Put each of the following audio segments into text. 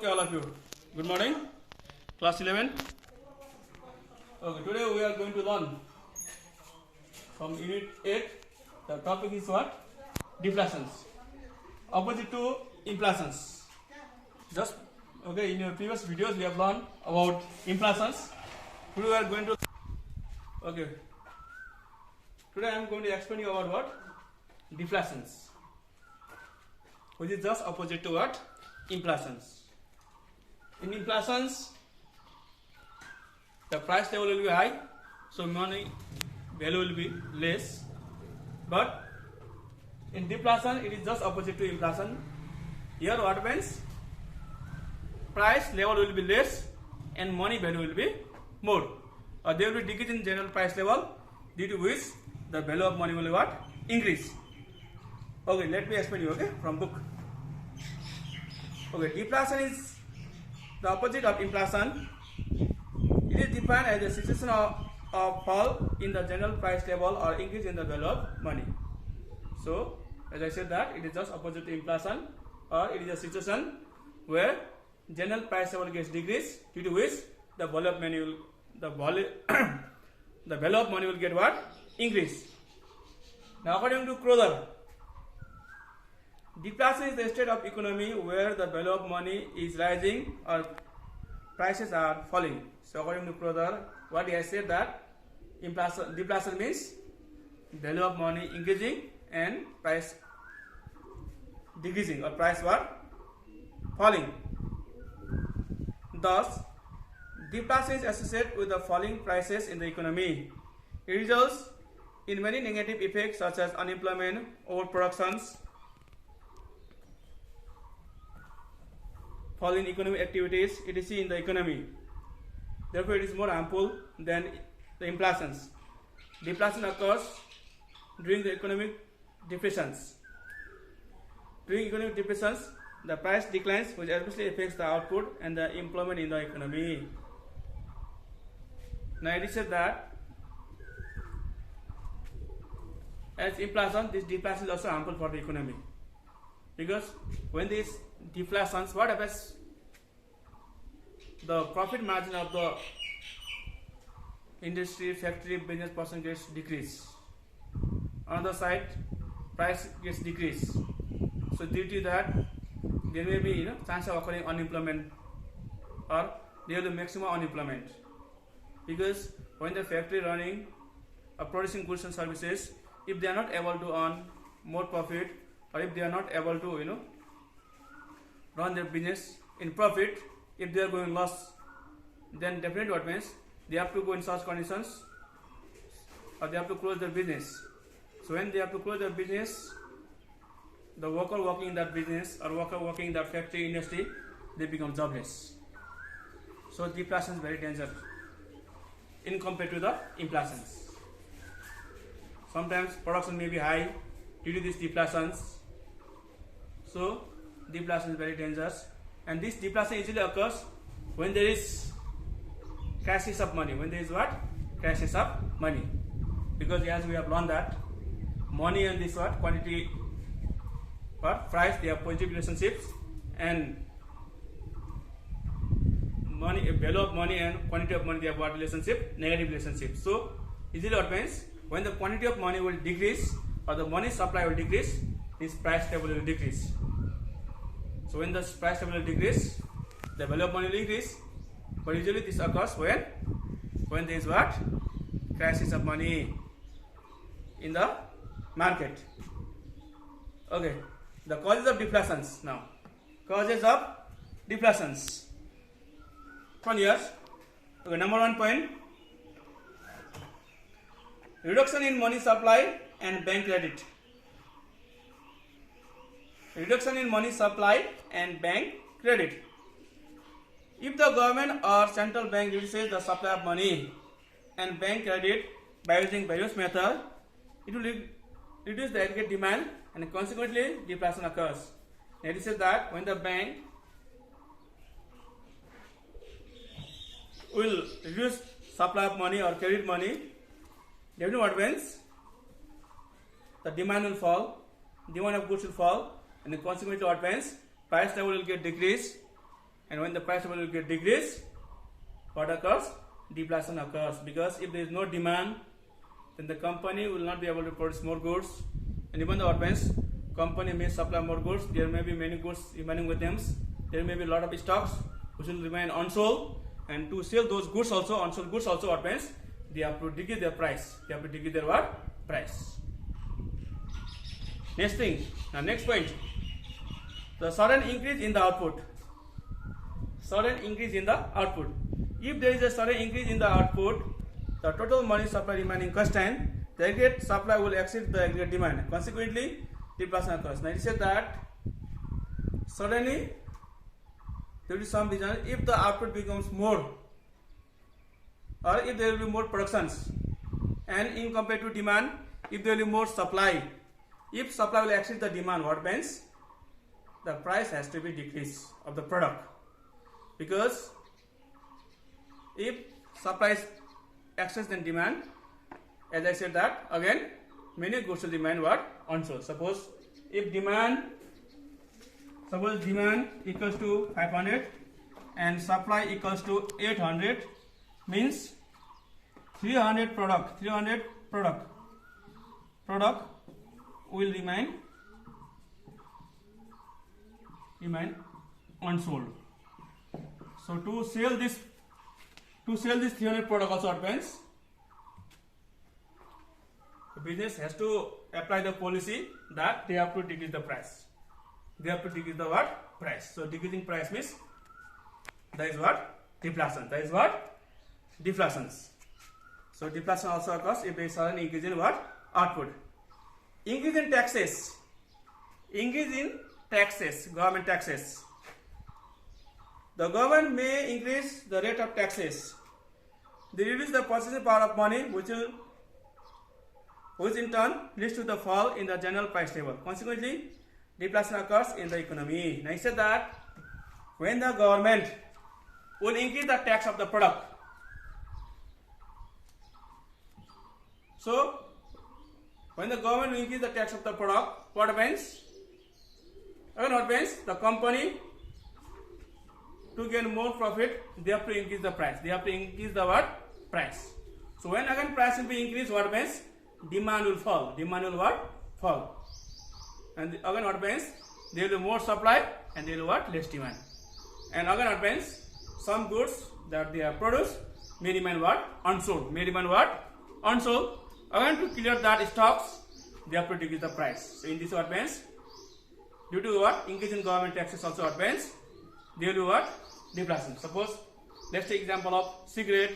Okay, all of you. Good morning, class 11. Okay, today we are going to learn from unit 8. The topic is what? Deflations. Opposite to inflations. Just okay, in your previous videos we have learned about inflations. Today we are going to Today I am going to explain you about what? Deflations. Which is just opposite to what? Inflations. In inflations, the price level will be high, so money value will be less. But in deflation, it is just opposite to inflation. Here, what means? Price level will be less and money value will be more. Or there will be decrease in general price level, due to which the value of money will what? Increase. Okay, let me explain you. Okay, from book. Okay, deflation is the opposite of inflation. It is defined as a situation of fall in the general price level or increase in the value of money. So, as I said that it is just opposite to inflation, or it is a situation where general price level gets decreased, due to which the value of money will the value of money will get what? Increase. Now, according to Crowther, deflation is the state of economy where the value of money is rising or prices are falling. So, according to Crowther, what he has said that deflation means value of money increasing and price decreasing, or price what? Falling. Thus, deflation is associated with the falling prices in the economy. It results in many negative effects such as unemployment, overproductions, fall in economic activities, etc. in the economy. Therefore, it is more harmful than the inflations. Deflation occurs during the economic depressions. During economic depressions, the price declines, which especially affects the output and the employment in the economy. Now, it is said that as inflation, this deflation is also harmful for the economy, because when these deflations, what happens? The profit margin of the industry, factory, business person gets decreased. On the side, price gets decreased. So due to that, there may be chance of occurring unemployment, or there will be maximum unemployment, because when the factory running or producing goods and services, if they are not able to earn more profit, or if they are not able to run their business in profit, if they are going loss, then definitely what means they have to go in such conditions, or they have to close their business. So when they have to close their business, the worker working in that business or worker working in that factory industry, they become jobless. So deflation is very dangerous in compared to the inflations. Sometimes production may be high due to these deflations. So deflation is very dangerous, and this deflation usually occurs when there is crisis of money. When there is what? Crisis of money. Because as we have learned that money and this what? Quantity or price, they have positive relationships, and money, value of money and quantity of money, they have what relationship? Negative relationship. So usually what means when the quantity of money will decrease or the money supply will decrease, this price level will decrease. So when the price level will decrease, the value of money will increase. But usually this occurs when there is what? Crisis of money in the market. Okay, the causes of deflations now. Causes of deflations. 1 year. Okay, number 1 point. Reduction in money supply and bank credit. Reduction in money supply and bank credit. If the government or central bank reduces the supply of money and bank credit by using various methods, it will reduce the aggregate demand, and consequently deflation occurs. It is said that when the bank will reduce supply of money or credit money, definitely what means the demand will fall, demand of goods will fall, and consequently what means price level will get decreased, and when the price level will get decreased, what occurs? Deflation occurs, because if there is no demand, then the company will not be able to produce more goods, and even the advance company may supply more goods. There may be many goods remaining with them. There may be a lot of stocks which will remain unsold, and to sell those goods also, unsold goods also advance, they have to decrease their price. They have to decrease their what? Price. Next thing, next point, the sudden increase in the output. Sudden increase in the output. If there is a sudden increase in the output, the total money supply remaining constant, the aggregate supply will exceed the aggregate demand. Consequently, deflation occurs. Now it said that suddenly there will be some reason if the output becomes more, or if there will be more productions, and in compared to demand, if there will be more supply, if supply will exceed the demand, what means? The price has to be decreased of the product, because if supply is excess than demand, as I said that again, many goods will remain what? Unsold. Suppose demand equals to 500 and supply equals to 800, means 300 product will remain unsold. So to sell this 300 product also advance, the business has to apply the policy that they have to decrease the price. They have to decrease the what? Price. So decreasing price means that is what? Deflation. That is what? Deflations. So deflation also occurs if there is sudden increase in what? Output. Increase in taxes. Increase in taxes, government taxes. The government may increase the rate of taxes. They reduce the purchasing power of money, which in turn leads to the fall in the general price level. Consequently, deflation occurs in the economy. Now, I said that when the government will increase the tax of the product, so when the government will increase the tax of the product, what happens? Again, what happens? The company, to gain more profit, they have to increase the price. They have to increase the what? Price. So when again price will be increased, what happens? Demand will fall. Demand will what? Fall. And again what happens? There will be more supply and there will be what? Less demand. And again what happens? Some goods that they have produced may remain what? Unsold. May remain what? Unsold. Again to clear that stocks, they have to decrease the price. So in this what happens? Due to what? Increase in government taxes also what happens? There will be what? Deflation. Suppose, let's take example of cigarette.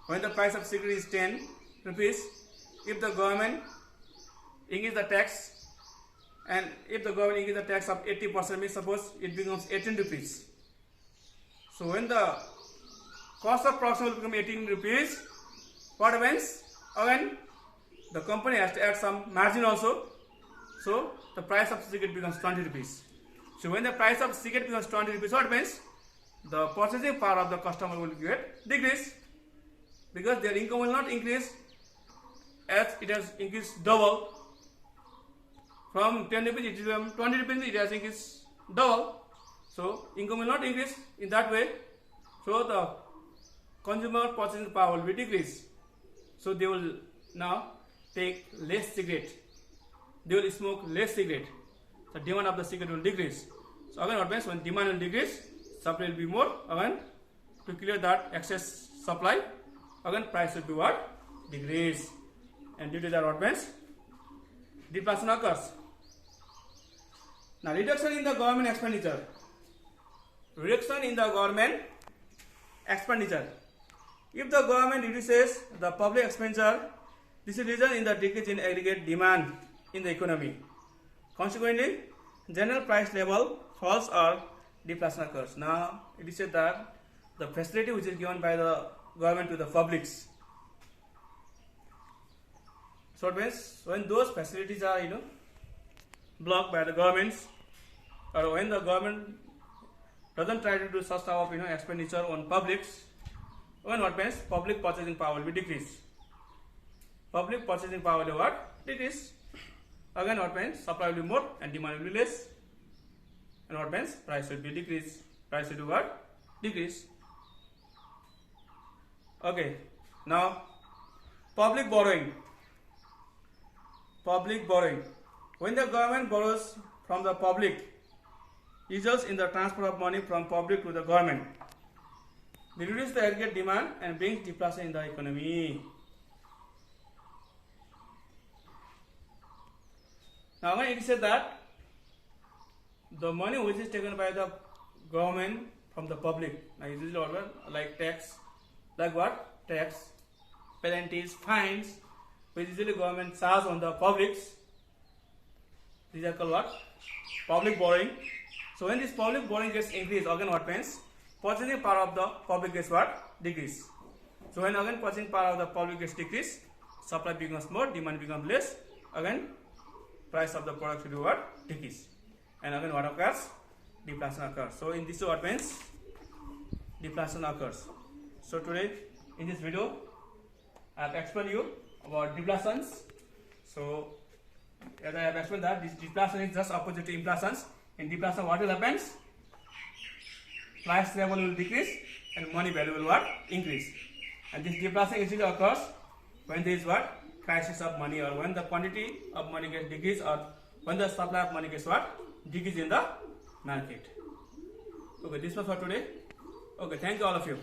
When the price of cigarette is 10 rupees, if the government increase the tax, and if the government increase the tax of 80%, means suppose it becomes 18 rupees. So when the cost of production will become 18 rupees, what happens? Again, the company has to add some margin also. So the price of cigarette becomes 20 rupees. So when the price of cigarette becomes 20 rupees, what means? The purchasing power of the customer will get decreased, because their income will not increase as it has increased double. From 10 rupees it is 20 rupees, it has increased double. So income will not increase in that way. So the consumer purchasing power will be decreased. So they will now take less cigarette. They will smoke less cigarette. The demand of the cigarette will decrease. So again what happens? When demand will decrease, supply will be more. Again, to clear that excess supply, again price will be what? Decrease. And due to that what happens? Deflation occurs. Now reduction in the government expenditure. Reduction in the government expenditure. If the government reduces the public expenditure, this is result in the decrease in aggregate demand in the economy. Consequently, general price level falls or deflation occurs. Now, it is said that the facility which is given by the government to the publics. So it means when those facilities are blocked by the governments, or when the government doesn't try to do such type of expenditure on publics, when what means public purchasing power will be decreased. Public purchasing power will what? Decrease. Again what means supply will be more and demand will be less. and what means price should be decrease. Price should do what? Decrease. Okay, now public borrowing. Public borrowing. When the government borrows from the public, results in the transfer of money from public to the government. They reduce the aggregate demand and brings deflation in the economy. Now when it says that the money which is taken by the government from the public, now usually order like tax, like what? Tax, penalties, fines, which usually government charge on the publics. These are called what? Public borrowing. So when this public borrowing gets increased, again what means? Purchasing power of the public gets what? Decrease. So when again purchasing power of the public gets decreased, supply becomes more, demand becomes less. Again, price of the product should do what? Decrease. And again what occurs? Deflation occurs. So in this what means? Deflation occurs. So today in this video, I have explained you about deflations. So as I have explained that this deflation is just opposite to inflations. In deflation, what will happen? Price level will decrease and money value will what? Increase. And this deflation usually occurs when there is what? Crisis of money, or when the quantity of money gets decreased, or when the supply of money gets what? Decrease in the market. Okay, this was for today. Okay, thank you all of you.